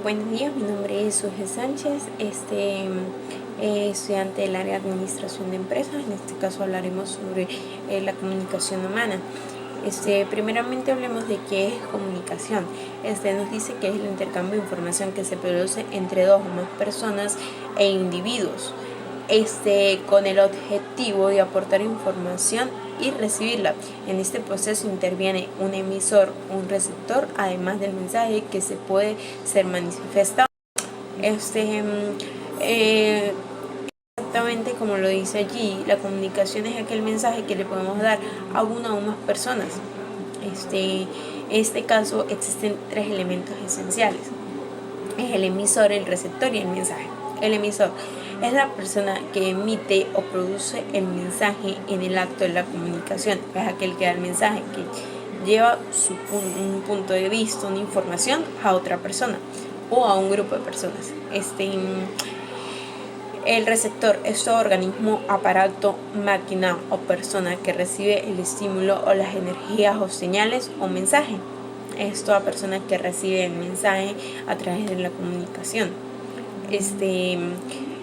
Buenos días, mi nombre es Suje Sánchez, estudiante del área de Administración de Empresas. En este caso hablaremos sobre la comunicación humana. Primeramente hablemos de qué es comunicación. Nos dice que es el intercambio de información que se produce entre dos o más personas e individuos, con el objetivo de aportar información y recibirla. En este proceso interviene un emisor, un receptor, además del mensaje que se puede ser manifestado. Exactamente como lo dice allí, la comunicación es aquel mensaje que le podemos dar a una o más personas. En este caso existen tres elementos esenciales: es el emisor, el receptor y el mensaje. El emisor es la persona que emite o produce el mensaje en el acto de la comunicación. Es aquel que da el mensaje, que lleva un punto de vista, una información a otra persona o a un grupo de personas. El receptor es todo organismo, aparato, máquina o persona que recibe el estímulo o las energías o señales o mensaje. Es toda persona que recibe el mensaje a través de la comunicación.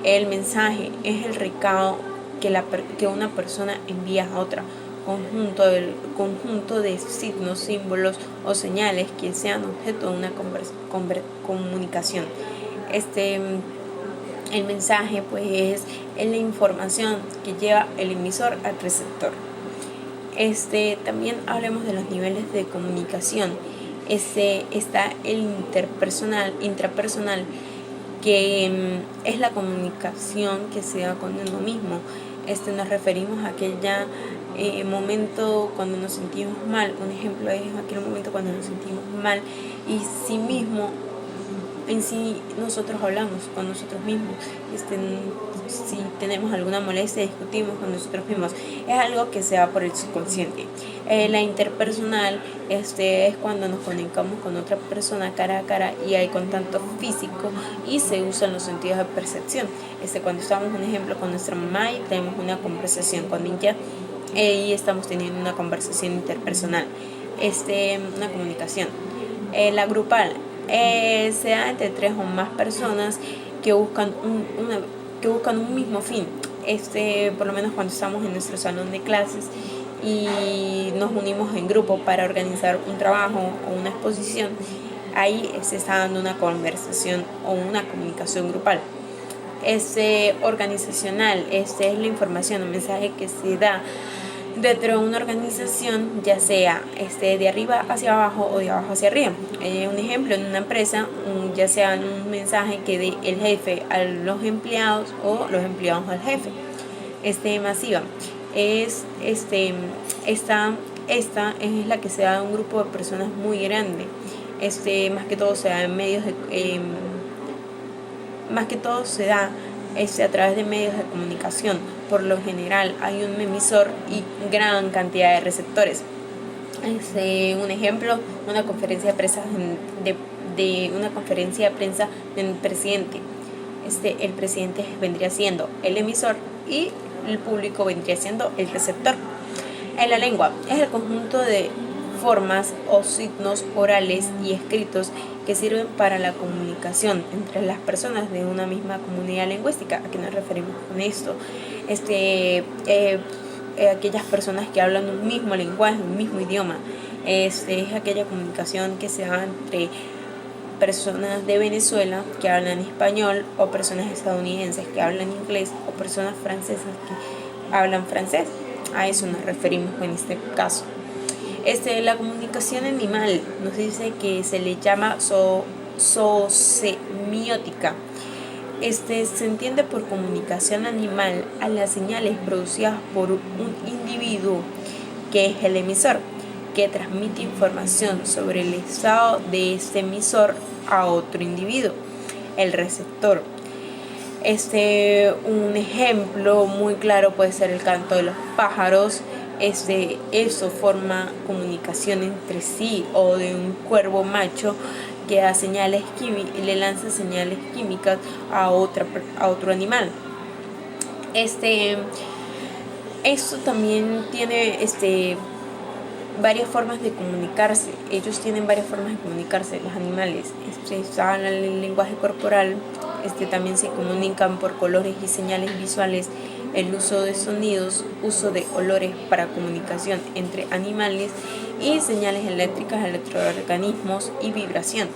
El mensaje es el recado que una persona envía a otra, conjunto de signos, símbolos o señales que sean objeto de una comunicación. El mensaje pues es la información que lleva el emisor al receptor. También hablemos de los niveles de comunicación. Está el intrapersonal, que es la comunicación que se da con uno mismo. Nos referimos a aquel momento cuando nos sentimos mal. Un ejemplo es aquel momento cuando nos sentimos mal y sí mismo en sí nosotros hablamos con nosotros mismos. Si tenemos alguna molestia, discutimos con nosotros mismos. Es algo que se da por el subconsciente. La interpersonal es cuando nos comunicamos con otra persona cara a cara y hay contacto físico y se usan los sentidos de percepción. Cuando estamos, un ejemplo, con nuestra mamá y tenemos una conversación con ella y estamos teniendo una conversación interpersonal, una comunicación. La grupal se da entre tres o más personas que buscan un mismo fin. Por lo menos cuando estamos en nuestro salón de clases y nos unimos en grupo para organizar un trabajo o una exposición, ahí se está dando una conversación o una comunicación grupal. Organizacional, es la información o mensaje que se da dentro de una organización, ya sea de arriba hacia abajo o de abajo hacia arriba. Un ejemplo, en una empresa, ya sea un mensaje que dé el jefe a los empleados o los empleados al jefe. Masiva es esta es la que se da a un grupo de personas muy grande. Más que todo se da en medios de a través de medios de comunicación. Por lo general hay un emisor y gran cantidad de receptores. Un ejemplo, una conferencia de prensa del presidente. El presidente vendría siendo el emisor y el público vendría siendo el receptor. En la lengua es el conjunto de formas o signos orales y escritos que sirven para la comunicación entre las personas de una misma comunidad lingüística. ¿A qué nos referimos con esto? Aquellas personas que hablan un mismo lenguaje, un mismo idioma. Es aquella comunicación que se da entre personas de Venezuela que hablan español, o personas estadounidenses que hablan inglés, o personas francesas que hablan francés. A eso nos referimos en este caso. La comunicación animal nos dice que se le llama zoosemiótica. Se entiende por comunicación animal a las señales producidas por un individuo, que es el emisor, que transmite información sobre el estado de este emisor a otro individuo, el receptor. Un ejemplo muy claro puede ser el canto de los pájaros. Eso forma comunicación entre sí, o de un cuervo macho que da señales químicas, le lanza señales químicas a otro animal. Esto también tiene varias formas de comunicarse. Ellos tienen varias formas de comunicarse, los animales. Usan el lenguaje corporal, también se comunican por colores y señales visuales, el uso de sonidos, uso de olores para comunicación entre animales y señales eléctricas, electroorganismos y vibración.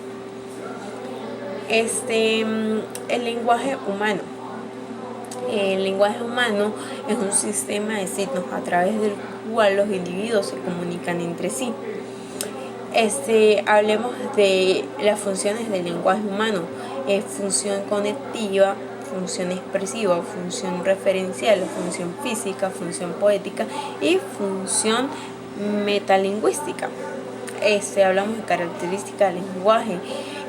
El lenguaje humano. El lenguaje humano es un sistema de signos a través del cual los individuos se comunican entre sí. Hablemos de las funciones del lenguaje humano: función cognitiva, función expresiva, función referencial, función física, función poética y función metalingüística. Hablamos de características del lenguaje.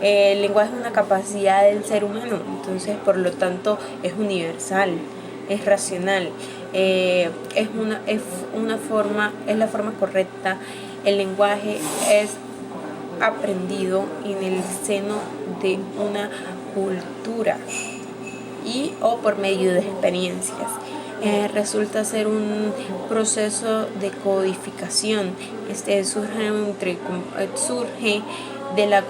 El lenguaje es una capacidad del ser humano, entonces por lo tanto es universal, es racional, es la forma correcta. El lenguaje es aprendido en el seno de una cultura o por medio de experiencias. Resulta ser un proceso de codificación. Surge de la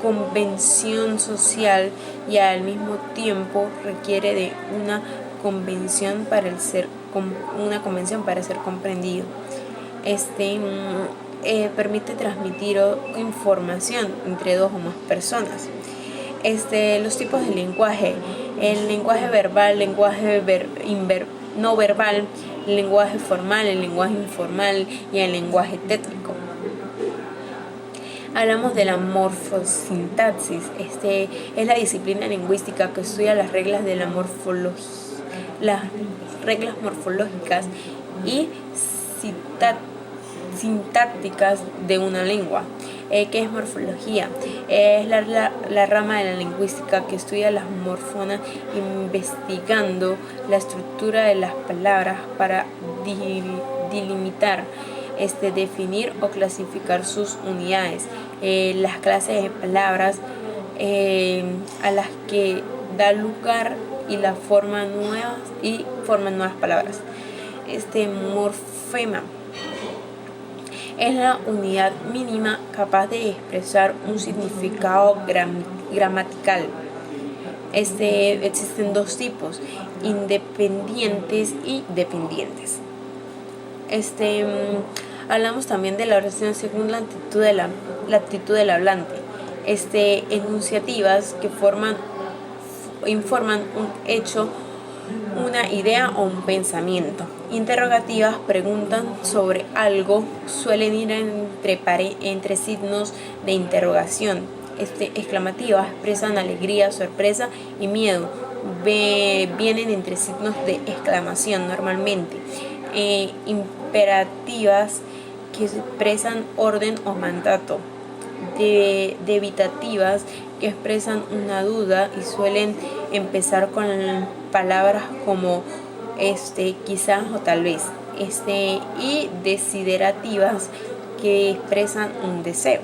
convención social y al mismo tiempo requiere de una convención para ser comprendido. Permite transmitir información entre dos o más personas. Los tipos de lenguaje: el lenguaje verbal, lenguaje no verbal, el lenguaje formal, el lenguaje informal y el lenguaje técnico. Hablamos de la morfosintaxis. Es la disciplina lingüística que estudia las reglas de las reglas morfológicas y sintácticas de una lengua. ¿Qué es morfología? Es la rama de la lingüística que estudia las morfonas, investigando la estructura de las palabras para delimitar, definir o clasificar sus unidades, las clases de palabras a las que da lugar y forman nuevas palabras. Morfema es la unidad mínima capaz de expresar un significado gramatical. Existen dos tipos: independientes y dependientes. Hablamos también de la oración según la actitud del hablante. Enunciativas que informan un hecho, una idea o un pensamiento. Interrogativas preguntan sobre algo, suelen ir entre signos de interrogación. Exclamativas expresan alegría, sorpresa y miedo. Vienen entre signos de exclamación normalmente. Imperativas que expresan orden o mandato. Debitativas que expresan una duda y suelen empezar con palabras como quizás o tal vez. Y desiderativas que expresan un deseo.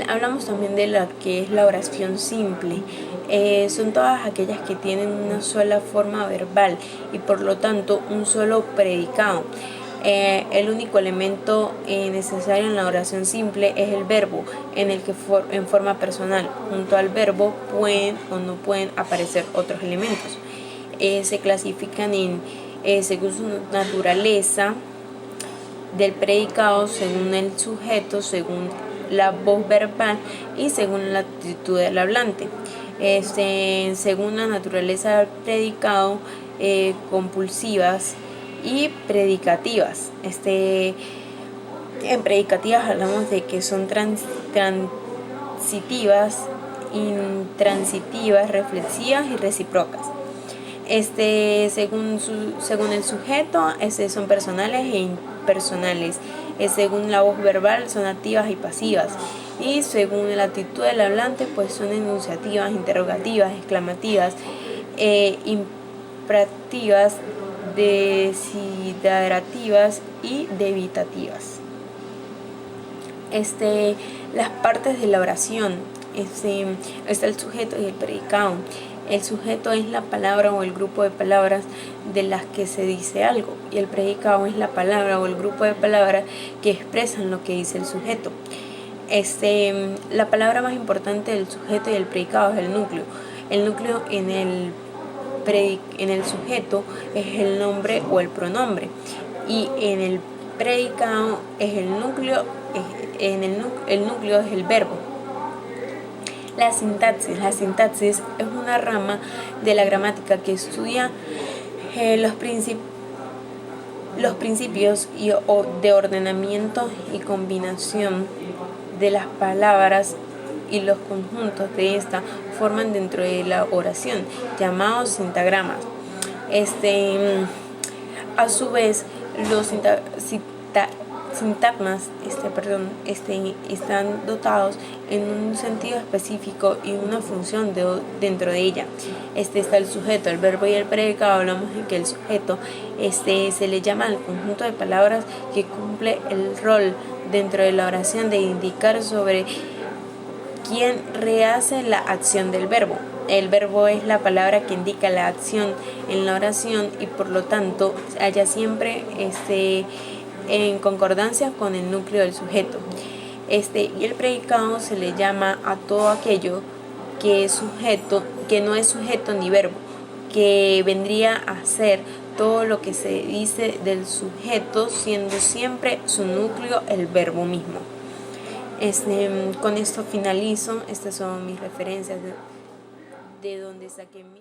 Hablamos también de lo que es la oración simple. Son todas aquellas que tienen una sola forma verbal y por lo tanto un solo predicado. El único elemento necesario en la oración simple es el verbo, en el que en forma personal. Junto al verbo pueden o no pueden aparecer otros elementos. Se clasifican según su naturaleza del predicado, según el sujeto, según la voz verbal y según la actitud del hablante. Según la naturaleza del predicado, compulsivas y predicativas. En predicativas hablamos de que son transitivas, intransitivas, reflexivas y recíprocas. Según el sujeto, son personales e impersonales. Según la voz verbal, son activas y pasivas. Y según la actitud del hablante, pues son enunciativas, interrogativas, exclamativas, imperativas, desiderativas y debitativas. Las partes de la oración: está el sujeto y el predicado. El sujeto es la palabra o el grupo de palabras de las que se dice algo, y el predicado es la palabra o el grupo de palabras que expresan lo que dice el sujeto. La palabra más importante del sujeto y el predicado es el núcleo. El núcleo en el sujeto es el nombre o el pronombre, y en el predicado es el núcleo, el núcleo es el verbo. La sintaxis. La sintaxis es una rama de la gramática que estudia los principios de ordenamiento y combinación de las palabras, y los conjuntos de esta forman dentro de la oración, llamados sintagramas. A su vez, los sintagmas están dotados en un sentido específico y una función dentro de ella. Está el sujeto, el verbo y el predicado. Hablamos de que el sujeto se le llama al conjunto de palabras que cumple el rol dentro de la oración de indicar sobre quién rehace la acción del verbo. El verbo es la palabra que indica la acción en la oración, y por lo tanto halla siempre en concordancia con el núcleo del sujeto. Y el predicado se le llama a todo aquello que no es sujeto ni verbo, que vendría a ser todo lo que se dice del sujeto, siendo siempre su núcleo el verbo mismo. Con esto finalizo. Estas son mis referencias de donde saqué mi